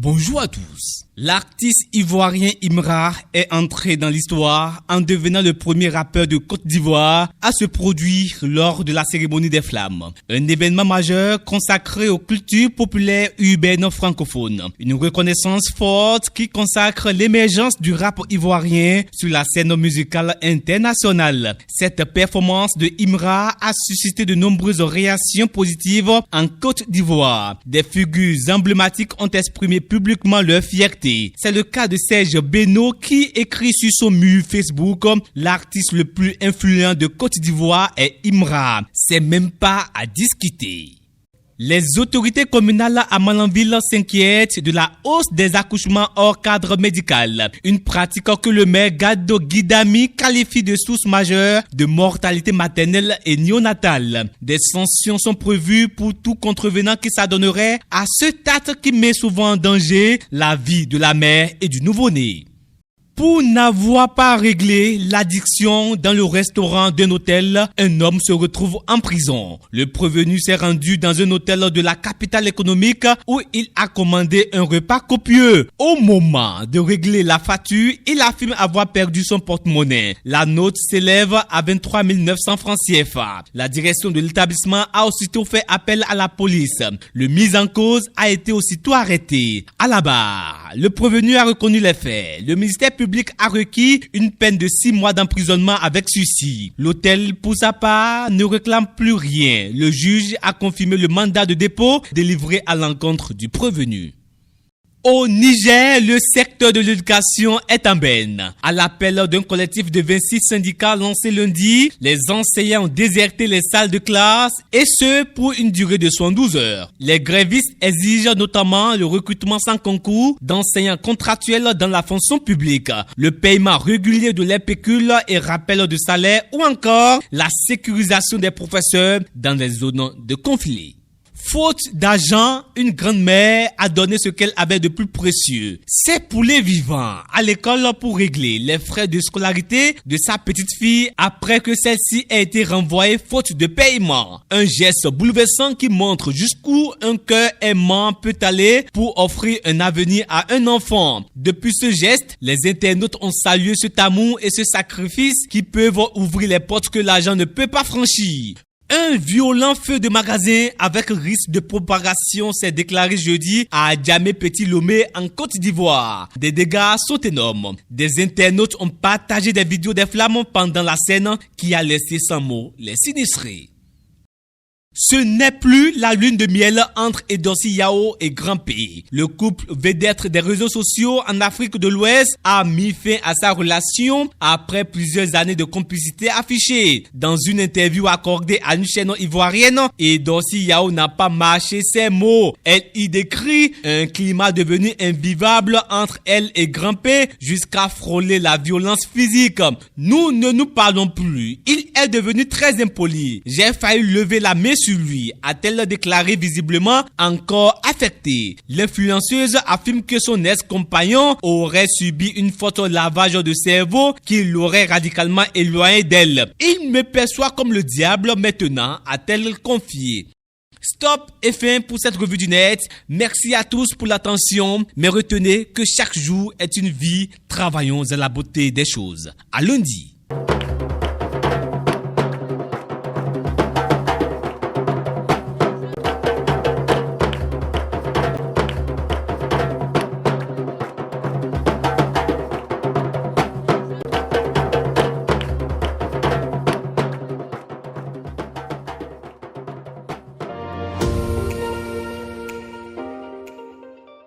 Bonjour à tous. L'artiste ivoirien Imra est entré dans l'histoire en devenant le premier rappeur de Côte d'Ivoire à se produire lors de la cérémonie des Flammes. Un événement majeur consacré aux cultures populaires urbaines francophones. Une reconnaissance forte qui consacre l'émergence du rap ivoirien sur la scène musicale internationale. Cette performance de Imra a suscité de nombreuses réactions positives en Côte d'Ivoire. Des figures emblématiques ont exprimé publiquement leur fierté. C'est le cas de Serge Beno qui écrit sur son mur Facebook « L'artiste le plus influent de Côte d'Ivoire est Imra. C'est même pas à discuter ». Les autorités communales à Malanville s'inquiètent de la hausse des accouchements hors cadre médical. Une pratique que le maire Gado Guidami qualifie de source majeure de mortalité maternelle et néonatale. Des sanctions sont prévues pour tout contrevenant qui s'adonnerait à cet acte qui met souvent en danger la vie de la mère et du nouveau-né. Pour n'avoir pas réglé l'addiction dans le restaurant d'un hôtel, un homme se retrouve en prison. Le prévenu s'est rendu dans un hôtel de la capitale économique où il a commandé un repas copieux. Au moment de régler la facture, il affirme avoir perdu son porte-monnaie. La note s'élève à 23 900 francs CFA. La direction de l'établissement a aussitôt fait appel à la police. Le mis en cause a été aussitôt arrêté. À la barre, le prévenu a reconnu les faits. Le ministère public a requis une peine de 6 mois d'emprisonnement avec sursis. L'hôtel, pour sa part, ne réclame plus rien. Le juge a confirmé le mandat de dépôt délivré à l'encontre du prévenu. Au Niger, le secteur de l'éducation est en berne. À l'appel d'un collectif de 26 syndicats lancé lundi, les enseignants ont déserté les salles de classe et ce pour une durée de 72 heures. Les grévistes exigent notamment le recrutement sans concours d'enseignants contractuels dans la fonction publique, le paiement régulier de leurs pécules et rappel de salaire ou encore la sécurisation des professeurs dans les zones de conflit. Faute d'argent, une grand-mère a donné ce qu'elle avait de plus précieux. Ses poulets vivants à l'école pour régler les frais de scolarité de sa petite fille après que celle-ci ait été renvoyée faute de paiement. Un geste bouleversant qui montre jusqu'où un cœur aimant peut aller pour offrir un avenir à un enfant. Depuis ce geste, les internautes ont salué cet amour et ce sacrifice qui peuvent ouvrir les portes que l'argent ne peut pas franchir. Un violent feu de magasin avec risque de propagation s'est déclaré jeudi à Adjamé Petit Lomé en Côte d'Ivoire. Des dégâts sont énormes. Des internautes ont partagé des vidéos des flammes pendant la scène qui a laissé sans mots les sinistrés. Ce n'est plus la lune de miel entre Edossi Yao et Grand P. Le couple vedette des réseaux sociaux en Afrique de l'Ouest a mis fin à sa relation après plusieurs années de complicité affichée. Dans une interview accordée à une chaîne ivoirienne, Edossi Yao n'a pas mâché ses mots. Elle y décrit un climat devenu invivable entre elle et Grand P jusqu'à frôler la violence physique. Nous ne nous parlons plus. Il est devenu très impoli. J'ai failli lever la main sur lui, a-t-elle déclaré visiblement encore affectée. L'influenceuse affirme que son ex-compagnon aurait subi une forte lavage de cerveau qui l'aurait radicalement éloigné d'elle. Il me perçoit comme le diable maintenant, a-t-elle confié. Stop et fin pour cette revue du net. Merci à tous pour l'attention. Mais retenez que chaque jour est une vie. Travaillons à la beauté des choses. À lundi.